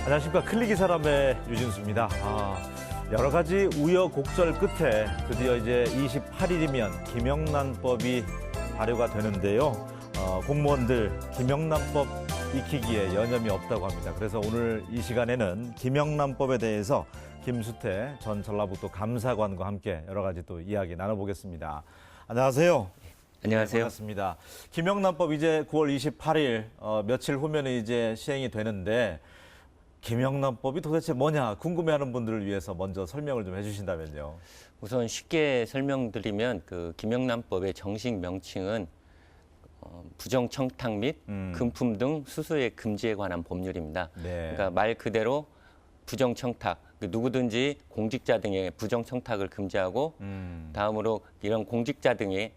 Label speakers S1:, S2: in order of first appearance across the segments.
S1: 안녕하십니까. 클릭이 사람의 유진수입니다. 여러 가지 우여곡절 끝에 드디어 이제 28일이면 김영란법이 발효가 되는데요. 공무원들 김영란법 익히기에 여념이 없다고 합니다. 그래서 오늘 이 시간에는 김영란법에 대해서 김수태 전 전라북도 감사관과 함께 여러 가지 또 이야기 나눠보겠습니다. 안녕하세요.
S2: 안녕하세요.
S1: 반갑습니다. 김영란법 이제 9월 28일 며칠 후면 이제 시행이 되는데 김영란법이 도대체 뭐냐 궁금해하는 분들을 위해서 먼저 설명을 좀 해주신다면요.
S2: 우선 쉽게 설명드리면 그 김영란법의 정식 명칭은 부정청탁 및 금품 등 수수의 금지에 관한 법률입니다.
S1: 네.
S2: 그러니까 말 그대로 부정청탁, 누구든지 공직자 등의 부정청탁을 금지하고 다음으로 이런 공직자 등의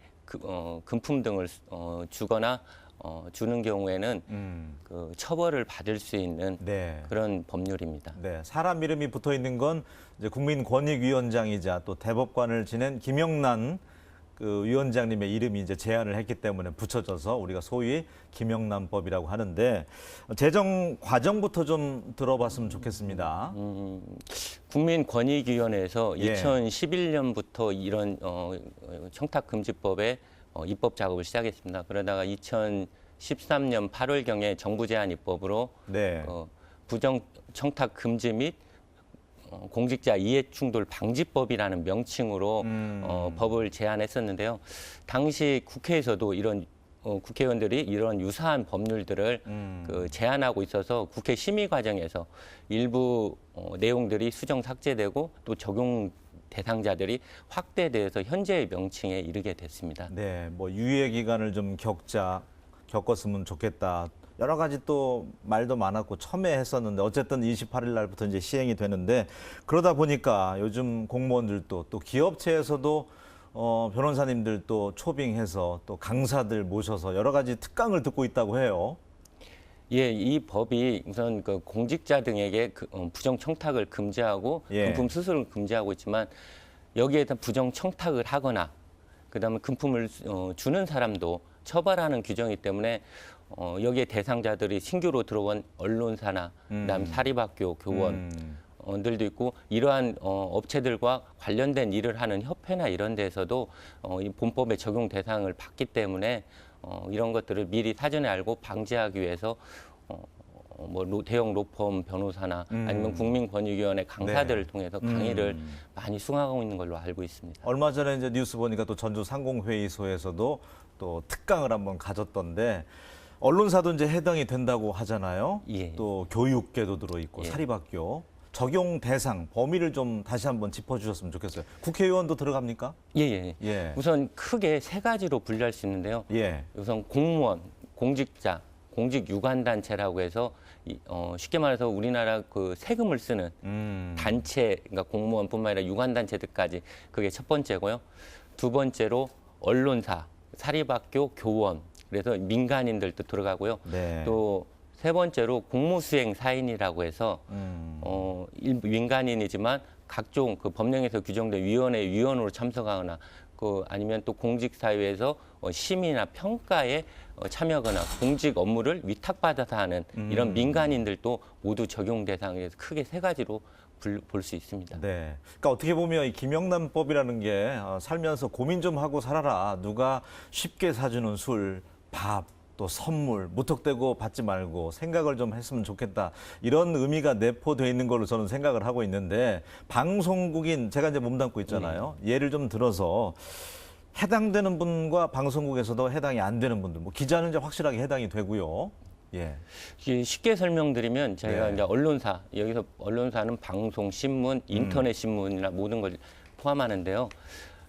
S2: 금품 등을 주거나 주는 경우에는 그 처벌을 받을 수 있는
S1: 네.
S2: 그런 법률입니다.
S1: 네, 사람 이름이 붙어 있는 건 이제 국민권익위원장이자 또 대법관을 지낸 김영란 그 위원장님의 이름이 이제 제안을 했기 때문에 붙여져서 우리가 소위 김영란법이라고 하는데 제정 과정부터 좀 들어봤으면 좋겠습니다.
S2: 국민권익위원회에서
S1: 예.
S2: 2011년부터 이런 청탁금지법의 입법 작업을 시작했습니다. 그러다가 2013년 8월경에 정부 제안 입법으로
S1: 네.
S2: 부정 청탁 금지 및 공직자 이해충돌 방지법이라는 명칭으로 법을 제안했었는데요. 당시 국회에서도 이런 국회의원들이 이런 유사한 법률들을 그 제안하고 있어서 국회 심의 과정에서 일부 내용들이 수정 삭제되고 또 적용 대상자들이 확대돼서 현재의 명칭에 이르게 됐습니다.
S1: 네, 뭐 유예 기간을 좀 겪었으면 좋겠다. 여러 가지 또 말도 많았고 첨예했었는데 어쨌든 28일 날부터 이제 시행이 되는데 그러다 보니까 요즘 공무원들도 또 기업체에서도 변호사님들 또 초빙해서 또 강사들 모셔서 여러 가지 특강을 듣고 있다고 해요.
S2: 예, 이 법이 우선 그 공직자 등에게 부정 청탁을 금지하고
S1: 예.
S2: 금품 수수를 금지하고 있지만 여기에 대한 부정 청탁을 하거나 그다음에 금품을 주는 사람도 처벌하는 규정이기 때문에 여기에 대상자들이 신규로 들어온 언론사나 그다음에 사립학교 교원들도 있고 이러한 업체들과 관련된 일을 하는 협회나 이런 데서도 이 본법의 적용 대상을 받기 때문에 이런 것들을 미리 사전에 알고 방지하기 위해서 뭐 대형 로펌 변호사나 아니면 국민권익위원회 강사들을
S1: 네.
S2: 통해서 강의를 많이 수강하고 있는 걸로 알고 있습니다.
S1: 얼마 전에 이제 뉴스 보니까 또 전주 상공회의소에서도 또 특강을 한번 가졌던데 언론사도 이제 해당이 된다고 하잖아요.
S2: 예.
S1: 또 교육계도 들어있고
S2: 예.
S1: 사립학교 적용 대상 범위를 좀 다시 한번 짚어주셨으면 좋겠어요. 국회의원도 들어갑니까?
S2: 예.
S1: 예.
S2: 우선 크게 세 가지로 분류할 수 있는데요.
S1: 예.
S2: 우선 공무원, 공직자, 공직 유관단체라고 해서 쉽게 말해서 우리나라 그 세금을 쓰는 단체, 그러니까 공무원뿐만 아니라 유관단체들까지 그게 첫 번째고요. 두 번째로 언론사, 사립학교, 교원, 그래서 민간인들도 들어가고요.
S1: 네.
S2: 또 세 번째로 공무수행 사인이라고 해서 일부 민간인이지만 각종 그 법령에서 규정된 위원회 위원으로 참석하거나 그 아니면 또 공직사회에서 심의나 평가에 참여하거나 공직 업무를 위탁받아서 하는 이런 민간인들도 모두 적용 대상에서 크게 세 가지로 볼 수 있습니다.
S1: 네. 그러니까 어떻게 보면 이 김영란법이라는 게 살면서 고민 좀 하고 살아라. 누가 쉽게 사주는 술, 밥, 또 선물 무턱대고 받지 말고 생각을 좀 했으면 좋겠다. 이런 의미가 내포되어 있는 걸로 저는 생각을 하고 있는데 방송국인 제가 이제 몸담고 있잖아요. 예를 좀 들어서 해당되는 분과 방송국에서도 해당이 안 되는 분들, 뭐 기자는 이제 확실하게 해당이 되고요. 예.
S2: 쉽게 설명드리면 저희가
S1: 네.
S2: 이제 언론사, 여기서 언론사는 방송, 신문, 인터넷 신문이나 모든 걸 포함하는데요.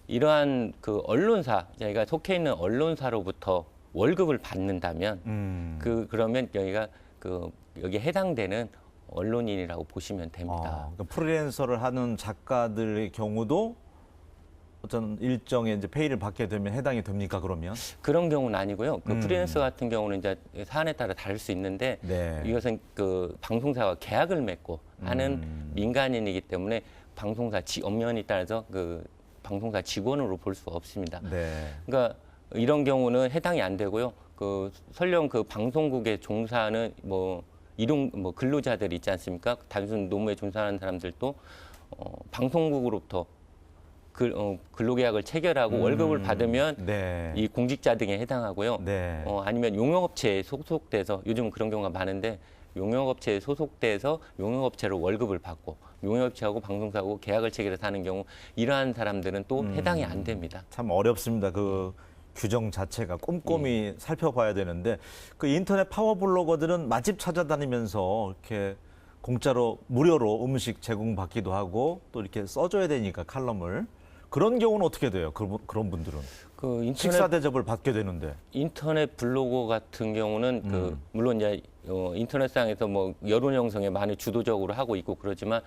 S2: 이러한 그 언론사, 저희가 속해 있는 언론사로부터 월급을 받는다면 그러면 여기가 여기에 해당되는 언론인이라고 보시면 됩니다.
S1: 그러니까 프리랜서를 하는 작가들의 경우도 어떤 일정의 이제 페이를 받게 되면 해당이 됩니까, 그러면?
S2: 그런 경우는 아니고요. 그 프리랜서 같은 경우는 이제 사안에 따라 다를 수 있는데
S1: 네.
S2: 이것은 그 방송사와 계약을 맺고 하는 민간인이기 때문에 방송사 엄연히 따라서 그 방송사 직원으로 볼 수 없습니다.
S1: 네.
S2: 그러니까 이런 경우는 해당이 안 되고요. 설령 그 방송국에 종사하는 뭐 이동 뭐 근로자들 있지 않습니까? 단순 노무에 종사하는 사람들도 방송국으로부터 근로계약을 체결하고 월급을 받으면
S1: 네.
S2: 이 공직자 등에 해당하고요.
S1: 네.
S2: 아니면 용역업체에 소속돼서 요즘은 그런 경우가 많은데 용역업체에 소속돼서 용역업체로 월급을 받고 용역업체하고 방송사하고 계약을 체결해서 하는 경우 이러한 사람들은 또 해당이 안 됩니다.
S1: 참 어렵습니다. 그 규정 자체가 꼼꼼히 살펴봐야 되는데 그 인터넷 파워블로거들은 맛집 찾아다니면서 이렇게 공짜로 무료로 음식 제공받기도 하고 또 이렇게 써줘야 되니까 칼럼을 그런 경우는 어떻게 돼요? 그런 분들은
S2: 그
S1: 식사 대접을 받게 되는데
S2: 인터넷 블로거 같은 경우는 물론 이제 인터넷상에서 뭐 여론 형성에 많이 주도적으로 하고 있고 그러지만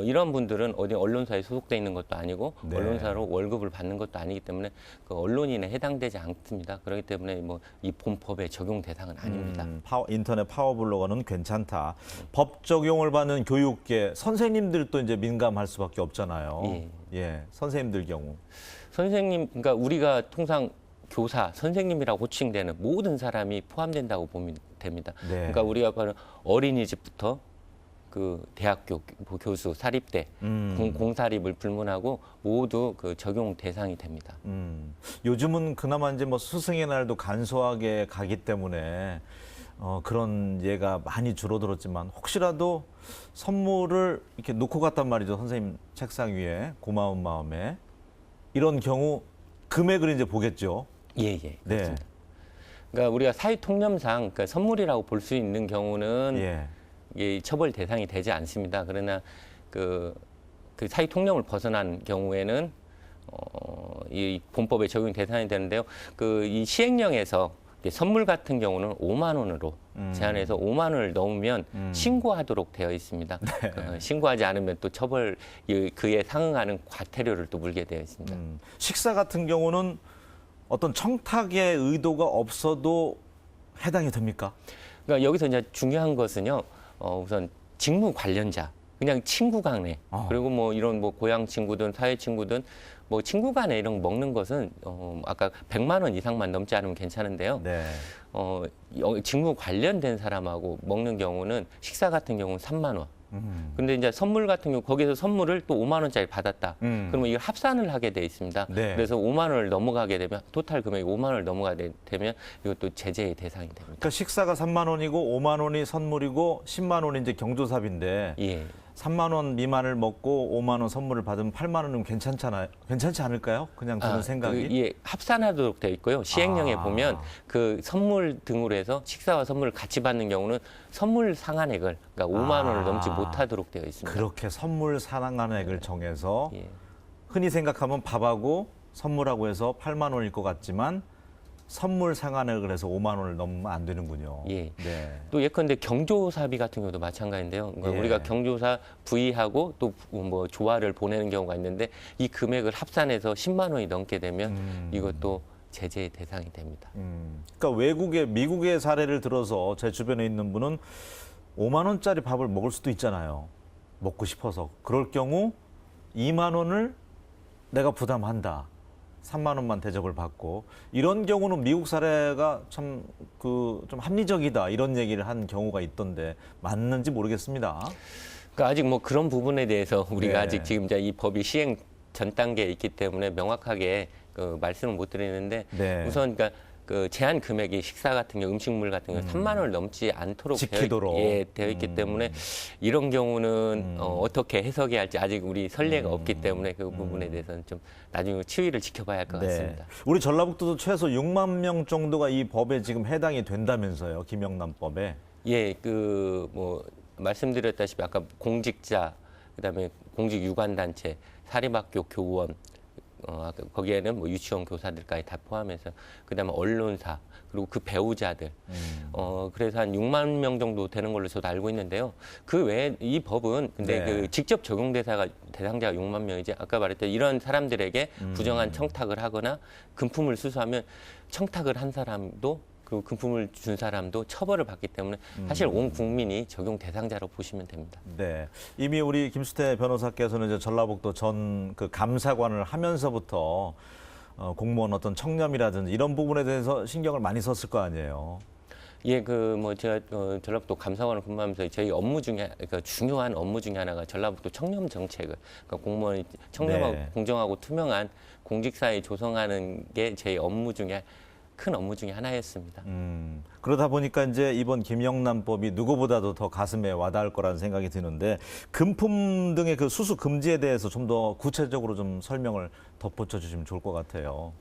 S2: 이런 분들은 어디 언론사에 소속돼 있는 것도 아니고
S1: 네.
S2: 언론사로 월급을 받는 것도 아니기 때문에 그 언론인에 해당되지 않습니다. 그렇기 때문에 뭐 이 본법의 적용 대상은 아닙니다.
S1: 인터넷 파워블로거는 괜찮다. 법 적용을 받는 교육계 선생님들도 이제 민감할 수밖에 없잖아요. 예, 선생님들 경우.
S2: 선생님, 그러니까 우리가 통상 교사, 선생님이라고 호칭되는 모든 사람이 포함된다고 보면 됩니다.
S1: 네.
S2: 그러니까 우리가 바로 어린이집부터 그 대학교 교수, 사립대, 공사립을 불문하고 모두 그 적용 대상이 됩니다.
S1: 요즘은 그나마 이제 뭐 스승의 날도 간소하게 가기 때문에 그런 예가 많이 줄어들었지만 혹시라도 선물을 이렇게 놓고 갔단 말이죠. 선생님 책상 위에 고마운 마음에 이런 경우 금액을 이제 보겠죠.
S2: 예, 그렇습니다. 그러니까 우리가 사회 통념상 그러니까 선물이라고 볼 수 있는 경우는
S1: 예.
S2: 이게 처벌 대상이 되지 않습니다. 그러나 그 사회 통념을 벗어난 경우에는 이 본법에 적용 대상이 되는데요. 그 이 시행령에서 선물 같은 경우는 5만 원으로 제한해서 5만 원을 넘으면 신고하도록 되어 있습니다. 신고하지 않으면 또 처벌 그에 상응하는 과태료를 또 물게 되어 있습니다.
S1: 식사 같은 경우는 어떤 청탁의 의도가 없어도 해당이 됩니까?
S2: 그러니까 여기서 이제 중요한 것은요. 우선 직무 관련자, 그냥 친구 간에 그리고 뭐 이런 뭐 고향 친구든 사회 친구든 뭐 친구 간에 이런 거 먹는 것은 아까 100만 원 이상만 넘지 않으면 괜찮은데요.
S1: 네.
S2: 직무 관련된 사람하고 먹는 경우는 식사 같은 경우는 3만 원. 근데 이제 선물 같은 경우 거기서 선물을 또 5만 원짜리 받았다. 그러면 이걸 합산을 하게 돼 있습니다.
S1: 네.
S2: 그래서 5만 원을 넘어가게 되면 토탈 금액이 5만 원을 넘어가게 되면 이것도 제재의 대상이 됩니다.
S1: 그러니까 식사가 3만 원이고 5만 원이 선물이고 10만 원이 이제 경조사비인데
S2: 예.
S1: 3만 원 미만을 먹고 5만 원 선물을 받으면 8만 원은 괜찮지 않을까요? 그냥 드는 생각이.
S2: 예, 합산하도록 되어 있고요. 시행령에 보면 그 선물 등으로 해서 식사와 선물을 같이 받는 경우는 선물 상한액을 그러니까 5만 원을 넘지 못하도록 되어 있습니다.
S1: 그렇게 선물 상한액을 정해서
S2: 예.
S1: 흔히 생각하면 밥하고 선물하고 해서 8만 원일 것 같지만 선물 상한액을 해서 5만 원을 넘으면 안 되는군요.
S2: 예.
S1: 네.
S2: 또 예컨대 경조사비 같은 경우도 마찬가지인데요. 그러니까
S1: 예.
S2: 우리가 경조사 부의하고 또 뭐 조화를 보내는 경우가 있는데 이 금액을 합산해서 10만 원이 넘게 되면 이것도 제재의 대상이 됩니다.
S1: 그러니까 미국의 사례를 들어서 제 주변에 있는 분은 5만 원짜리 밥을 먹을 수도 있잖아요. 먹고 싶어서. 그럴 경우 2만 원을 내가 부담한다. 3만 원만 대접을 받고 이런 경우는 미국 사례가 참 좀 합리적이다 이런 얘기를 한 경우가 있던데 맞는지 모르겠습니다.
S2: 그러니까 아직 뭐 그런 부분에 대해서 우리가
S1: 네.
S2: 아직 지금 이제 이 법이 시행 전 단계에 있기 때문에 명확하게 그 말씀을 못 드리는데
S1: 네.
S2: 우선 그러니까 그 제한 금액이 식사 같은 경우 음식물 같은 경우 3만 원을 넘지 않도록
S1: 지키도록.
S2: 되어 있기 때문에 이런 경우는 어떻게 해석해야 할지 아직 우리 선례가 없기 때문에 그 부분에 대해서는 좀 나중에 추이를 지켜봐야 할 것 같습니다.
S1: 우리 전라북도도 최소 6만 명 정도가 이 법에 지금 해당이 된다면서요. 김영란법에.
S2: 예, 그 뭐 말씀드렸다시피 아까 공직자, 그다음에 공직 유관단체, 사립학교 교원, 아까 거기에는 뭐 유치원 교사들까지 다 포함해서 그다음에 언론사 그리고 그 배우자들 그래서 한 6만 명 정도 되는 걸로 저도 알고 있는데요. 그 외에 이 법은 근데
S1: 네.
S2: 그 직접 적용 대상자가 6만 명이지 아까 말했던 이런 사람들에게 부정한 청탁을 하거나 금품을 수수하면 청탁을 한 사람도 그 금품을 준 사람도 처벌을 받기 때문에 사실 온 국민이 적용 대상자로 보시면 됩니다.
S1: 네. 이미 우리 김수태 변호사께서는 이제 전라북도 전 그 감사관을 하면서부터 공무원 어떤 청렴이라든지 이런 부분에 대해서 신경을 많이 썼을 거 아니에요.
S2: 예, 그 뭐 제가 전라북도 감사원을 근무하면서 저희 업무 중에 그러니까 중요한 업무 중에 하나가 전라북도 청렴 정책을 그러니까 공무원이 청렴하고
S1: 네.
S2: 공정하고 투명한 공직사회 조성하는 게 제 업무 중에 큰 업무 중에 하나였습니다.
S1: 그러다 보니까 이제 이번 김영란법이 누구보다도 더 가슴에 와닿을 거라는 생각이 드는데 금품 등의 그 수수 금지에 대해서 좀 더 구체적으로 좀 설명을 덧붙여 주시면 좋을 것 같아요.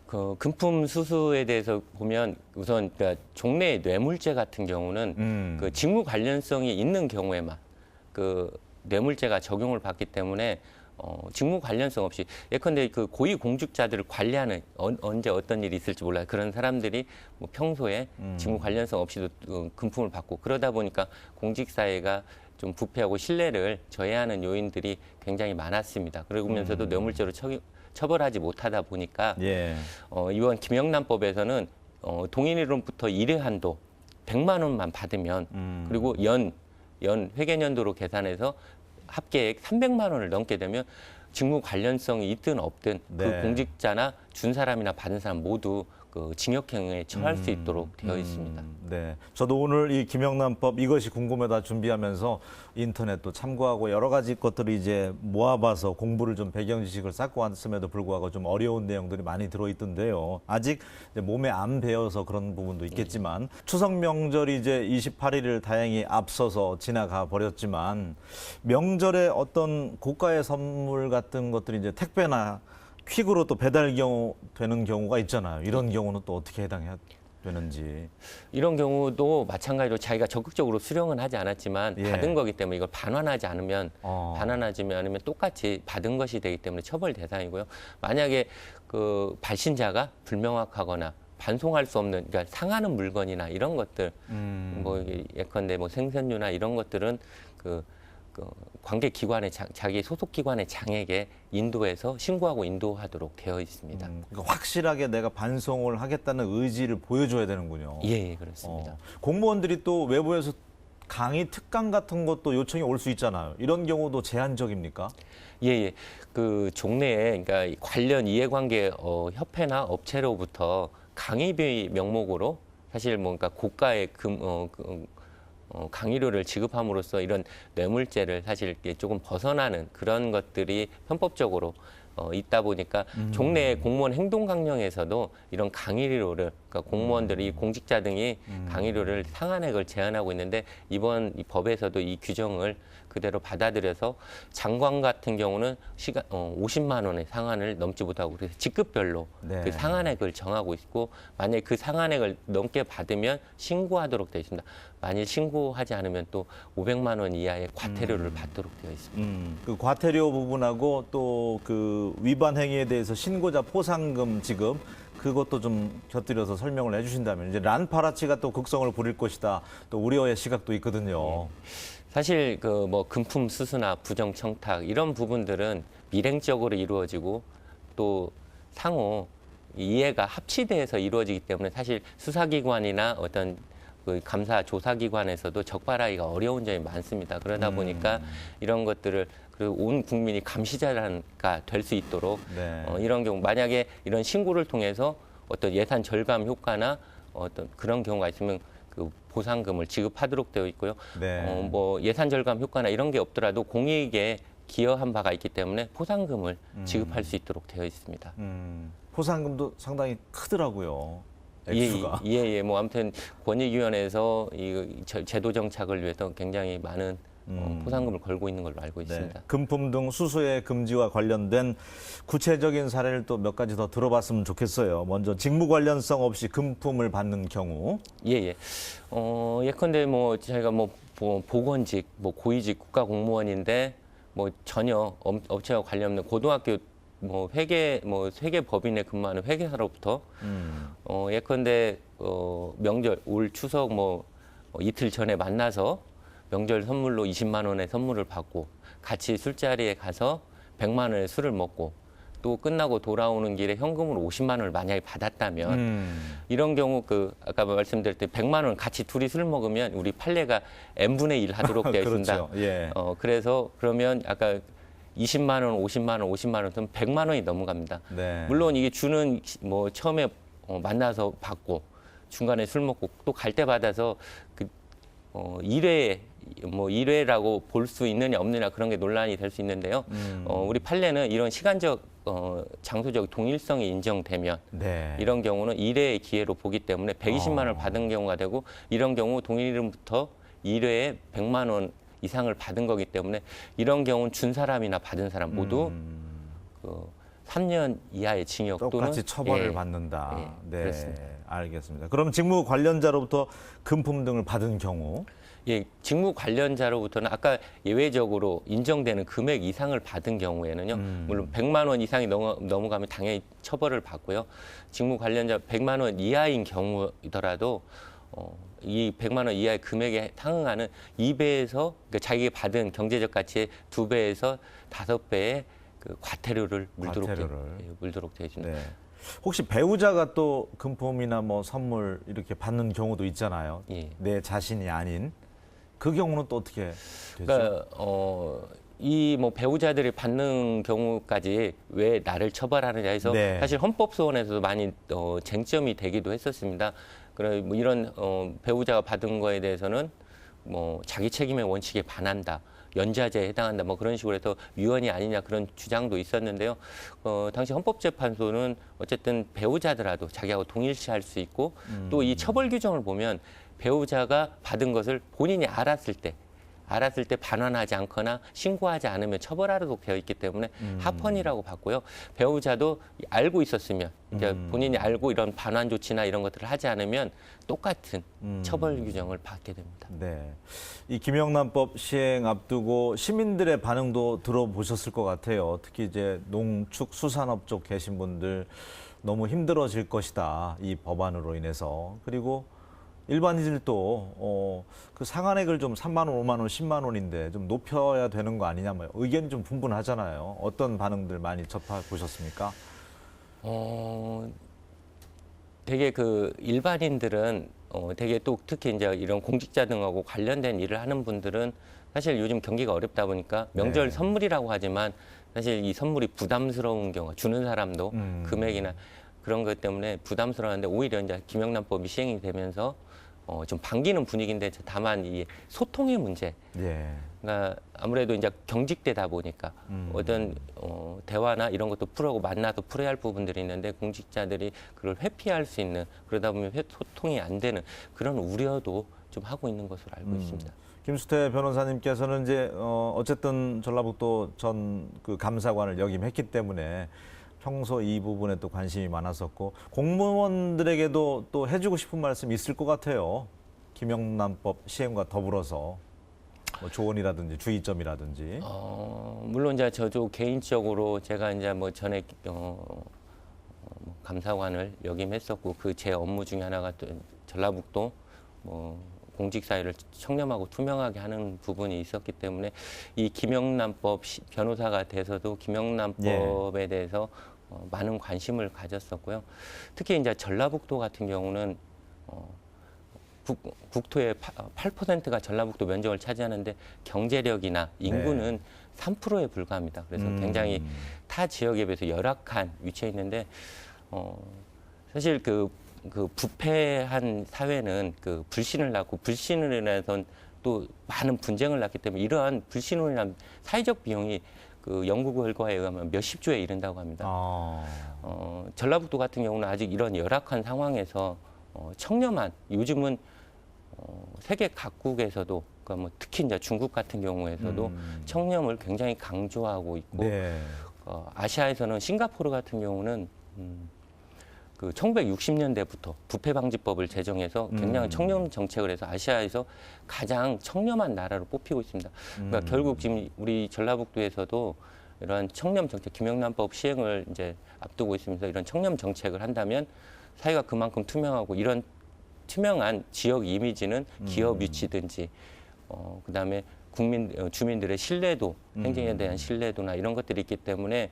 S2: 그 금품 수수에 대해서 보면 우선 그러니까 종래 뇌물죄 같은 경우는 그 직무 관련성이 있는 경우에만 그 뇌물죄가 적용을 받기 때문에 직무 관련성 없이 예컨대 그 고위 공직자들을 관리하는 언제 어떤 일이 있을지 몰라요. 그런 사람들이 뭐 평소에 직무 관련성 없이도 금품을 받고 그러다 보니까 공직사회가 좀 부패하고 신뢰를 저해하는 요인들이 굉장히 많았습니다. 그러면서도 뇌물죄로 처벌하지 못하다 보니까
S1: 예.
S2: 이번 김영란법에서는 동일이론부터 1회 한도 100만 원만 받으면 그리고 연 회계연도로 계산해서 합계액 300만 원을 넘게 되면 직무 관련성이 있든 없든
S1: 네.
S2: 그 공직자나 준 사람이나 받은 사람 모두 그 징역형에 처할 수 있도록 되어 있습니다.
S1: 네. 저도 오늘 이 김영란법 이것이 궁금하다 준비하면서 인터넷도 참고하고 여러 가지 것들을 이제 모아봐서 공부를 좀 배경 지식을 쌓고 왔음에도 불구하고 좀 어려운 내용들이 많이 들어있던데요. 아직 이제 몸에 안 배어서 그런 부분도 있겠지만 추석 명절이 이제 28일을 다행히 앞서서 지나가 버렸지만 명절에 어떤 고가의 선물 같은 것들이 이제 택배나 퀵으로 또 배달 경우 되는 경우가 있잖아요. 이런 경우는 또 어떻게 해당해야 되는지.
S2: 이런 경우도 마찬가지로 자기가 적극적으로 수령은 하지 않았지만
S1: 예.
S2: 받은 거기 때문에 이걸 반환하지 않으면 반환하지 않으면 똑같이 받은 것이 되기 때문에 처벌 대상이고요. 만약에 그 발신자가 불명확하거나 반송할 수 없는 그러니까 상하는 물건이나 이런 것들 뭐 예컨대 뭐 생선류나 이런 것들은 그 관계 기관의 자기 소속 기관의 장에게 인도해서 신고하고 인도하도록 되어 있습니다.
S1: 그러니까 확실하게 내가 반송을 하겠다는 의지를 보여줘야 되는군요.
S2: 예, 그렇습니다.
S1: 공무원들이 또 외부에서 강의 특강 같은 것도 요청이 올 수 있잖아요. 이런 경우도 제한적입니까?
S2: 예. 그 종래에 그러니까 관련 이해관계 협회나 업체로부터 강의비 명목으로 사실 뭔가 고가의 강의료를 지급함으로써 이런 뇌물죄를 사실 이렇게 조금 벗어나는 그런 것들이 편법적으로 있다 보니까 종래 공무원 행동강령에서도 이런 강의료를 그러니까 공무원들이 공직자 등이 강의료를 상한액을 제한하고 있는데 이번 이 법에서도 이 규정을 그대로 받아들여서 장관 같은 경우는 50만 원의 상한을 넘지 못하고 그래서 직급별로
S1: 네.
S2: 그 상한액을 정하고 있고 만약에 그 상한액을 넘게 받으면 신고하도록 되어 있습니다. 만일 신고하지 않으면 또 500만 원 이하의 과태료를 받도록 되어 있습니다.
S1: 그 과태료 부분하고 또 그 위반 행위에 대해서 신고자 포상금 지급 그것도 좀 곁들여서 설명을 해주신다면 이제 란파라치가 또 극성을 부릴 것이다. 또 우려의 시각도 있거든요.
S2: 사실 그 뭐 금품 수수나 부정 청탁 이런 부분들은 밀행적으로 이루어지고 또 상호 이해가 합치돼서 이루어지기 때문에 사실 수사기관이나 어떤 그 감사 조사기관에서도 적발하기가 어려운 점이 많습니다. 그러다 보니까 이런 것들을 그리고 온 국민이 감시자가 될 수 있도록
S1: 네.
S2: 이런 경우 만약에 이런 신고를 통해서 어떤 예산 절감 효과나 어떤 그런 경우가 있으면 그 보상금을 지급하도록 되어 있고요.
S1: 네.
S2: 뭐 예산 절감 효과나 이런 게 없더라도 공익에 기여한 바가 있기 때문에 포상금을 지급할 수 있도록 되어 있습니다.
S1: 포상금도 상당히 크더라고요. 액수가.
S2: 예. 뭐 아무튼 권익위원회에서 이 제도 정착을 위해서 굉장히 많은 포상금을 걸고 있는 걸로 알고 있습니다.
S1: 네. 금품 등 수수의 금지와 관련된 구체적인 사례를 또 몇 가지 더 들어봤으면 좋겠어요. 먼저 직무 관련성 없이 금품을 받는 경우.
S2: 예. 예컨대 뭐 저희가 뭐 보건직, 뭐 고위직 국가공무원인데 뭐 전혀 업체와 관련 없는 고등학교 뭐 회계 법인에 근무하는 회계사로부터 예컨대 명절 올 추석 뭐 이틀 전에 만나서 명절 선물로 20만 원의 선물을 받고 같이 술자리에 가서 100만 원의 술을 먹고 또 끝나고 돌아오는 길에 현금으로 50만 원을 만약에 받았다면 이런 경우 그 아까 말씀드렸듯이 100만 원 같이 둘이 술 먹으면 우리 판례가 n분의 1 하도록 되어 있습니다.
S1: 그렇죠. 예.
S2: 그래서 그러면 아까 20만 원, 50만 원, 50만 원, 그럼 100만 원이 넘어갑니다.
S1: 네.
S2: 물론 이게 주는 뭐 처음에 만나서 받고 중간에 술 먹고 또 갈 때 받아서 그 일회 뭐 일회라고 볼 수 있느냐 없느냐 그런 게 논란이 될 수 있는데요. 우리 판례는 이런 시간적 장소적 동일성이 인정되면
S1: 네.
S2: 이런 경우는 일회의 기회로 보기 때문에 120만 원을 받은 경우가 되고 이런 경우 동일인부터 일회에 100만 원 이상을 받은 거기 때문에 이런 경우는 준 사람이나 받은 사람 모두 그 3년 이하의 징역 또는
S1: 똑같이 처벌을
S2: 예,
S1: 받는다.
S2: 예,
S1: 네,
S2: 그렇습니다.
S1: 알겠습니다. 그럼 직무 관련자로부터 금품 등을 받은 경우,
S2: 예, 직무 관련자로부터는 아까 예외적으로 인정되는 금액 이상을 받은 경우에는요, 물론 100만 원 이상이 넘어가면 당연히 처벌을 받고요. 직무 관련자 100만 원 이하인 경우더라도 이 100만 원 이하의 금액에 상응하는 2배에서 그러니까 자기가 받은 경제적 가치의 2배에서 5배의 그 과태료를 물도록 되어 있습니다.
S1: 네. 혹시 배우자가 또 금품이나 뭐 선물 이렇게 받는 경우도 있잖아요.
S2: 예.
S1: 내 자신이 아닌 그 경우는 또 어떻게 되죠?
S2: 그러니까 이 뭐 배우자들이 받는 경우까지 왜 나를 처벌하느냐 해서
S1: 네.
S2: 사실 헌법소원에서도 많이 쟁점이 되기도 했었습니다. 그래 뭐 이런 배우자가 받은 거에 대해서는 뭐 자기 책임의 원칙에 반한다. 연좌제에 해당한다. 뭐 그런 식으로 해서 위헌이 아니냐 그런 주장도 있었는데요. 당시 헌법재판소는 어쨌든 배우자더라도 자기하고 동일시할 수 있고 또 이 처벌 규정을 보면 배우자가 받은 것을 본인이 알았을 때 반환하지 않거나 신고하지 않으면 처벌하도록 되어 있기 때문에 합헌이라고 봤고요. 배우자도 알고 있었으면 이제 본인이 알고 이런 반환 조치나 이런 것들을 하지 않으면 똑같은 처벌 규정을 받게 됩니다.
S1: 네. 이 김영란법 시행 앞두고 시민들의 반응도 들어보셨을 것 같아요. 특히 이제 농축 수산업 쪽 계신 분들 너무 힘들어질 것이다. 이 법안으로 인해서. 그리고 일반인들도 그 상한액을 좀 3만 원, 5만 원, 10만 원인데 좀 높여야 되는 거 아니냐, 뭐 의견이 좀 분분하잖아요. 어떤 반응들 많이 접해보셨습니까?
S2: 되게 그 일반인들은 되게 또 특히 이제 이런 공직자 등하고 관련된 일을 하는 분들은 사실 요즘 경기가 어렵다 보니까 명절
S1: 네.
S2: 선물이라고 하지만 사실 이 선물이 부담스러운 경우 주는 사람도 금액이나 그런 것 때문에 부담스러운데 오히려 이제 김영란법이 시행이 되면서 좀 반기는 분위기인데 다만 이 소통의 문제.
S1: 예.
S2: 그러니까 아무래도 이제 경직되다 보니까 어떤 대화나 이런 것도 풀어고 만나서 풀어야 할 부분들이 있는데 공직자들이 그걸 회피할 수 있는 그러다 보면 소통이 안 되는 그런 우려도 좀 하고 있는 것으로 알고 있습니다.
S1: 김수태 변호사님께서는 이제 어쨌든 전라북도 전 그 감사관을 역임했기 때문에 평소 이 부분에 또 관심이 많았었고 공무원들에게도 또 해주고 싶은 말씀 있을 것 같아요. 김영란법 시행과 더불어서 뭐 조언이라든지 주의점이라든지.
S2: 물론 이제 저도 개인적으로 제가 이제 뭐 전에 감사관을 역임했었고 그 제 업무 중에 하나가 또 전라북도 뭐 공직 사회를 청렴하고 투명하게 하는 부분이 있었기 때문에 이 김영란법 변호사가 돼서도 김영란법에 대해서 많은 관심을 가졌었고요. 특히 이제 전라북도 같은 경우는 국토의 8%가 전라북도 면적을 차지하는데 경제력이나 인구는 3%에 불과합니다. 그래서 굉장히 타 지역에 비해서 열악한 위치에 있는데 사실 그 부패한 사회는 그 불신을 낳고 불신을 인해서 또 많은 분쟁을 낳기 때문에 이러한 불신으로 인한 사회적 비용이 그 연구 결과에 의하면 몇십 조에 이른다고 합니다. 전라북도 같은 경우는 아직 이런 열악한 상황에서 청렴한 요즘은 세계 각국에서도 그러니까 뭐 특히 이제 중국 같은 경우에서도 청렴을 굉장히 강조하고 있고
S1: 네.
S2: 아시아에서는 싱가포르 같은 경우는 그 1960년대부터 부패방지법을 제정해서 굉장히 청렴 정책을 해서 아시아에서 가장 청렴한 나라로 뽑히고 있습니다. 그러니까 결국 지금 우리 전라북도에서도 이러한 청렴 정책, 김영란법 시행을 이제 앞두고 있으면서 이런 청렴 정책을 한다면 사회가 그만큼 투명하고 이런 투명한 지역 이미지는 기업 유치든지 그다음에 주민들의 신뢰도, 행정에 대한 신뢰도나 이런 것들이 있기 때문에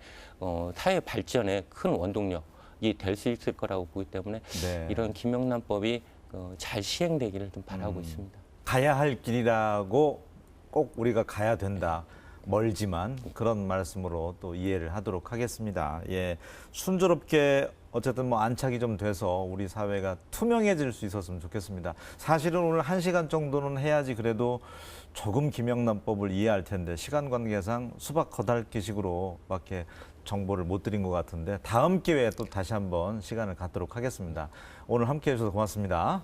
S2: 사회 발전에 큰 원동력이 될 수 있을 거라고 보기 때문에
S1: 네.
S2: 이런 김영란법이 잘 시행되기를 좀 바라고 있습니다.
S1: 가야 할 길이라고 꼭 우리가 가야 된다. 멀지만 그런 말씀으로 또 이해를 하도록 하겠습니다. 예, 순조롭게 어쨌든 뭐 안착이 좀 돼서 우리 사회가 투명해질 수 있었으면 좋겠습니다. 사실은 오늘 1시간 정도는 해야지 그래도 조금 김영란법을 이해할 텐데 시간 관계상 수박 거달기식으로밖에 정보를 못 드린 것 같은데 다음 기회에 또 다시 한번 시간을 갖도록 하겠습니다. 오늘 함께해 주셔서 고맙습니다.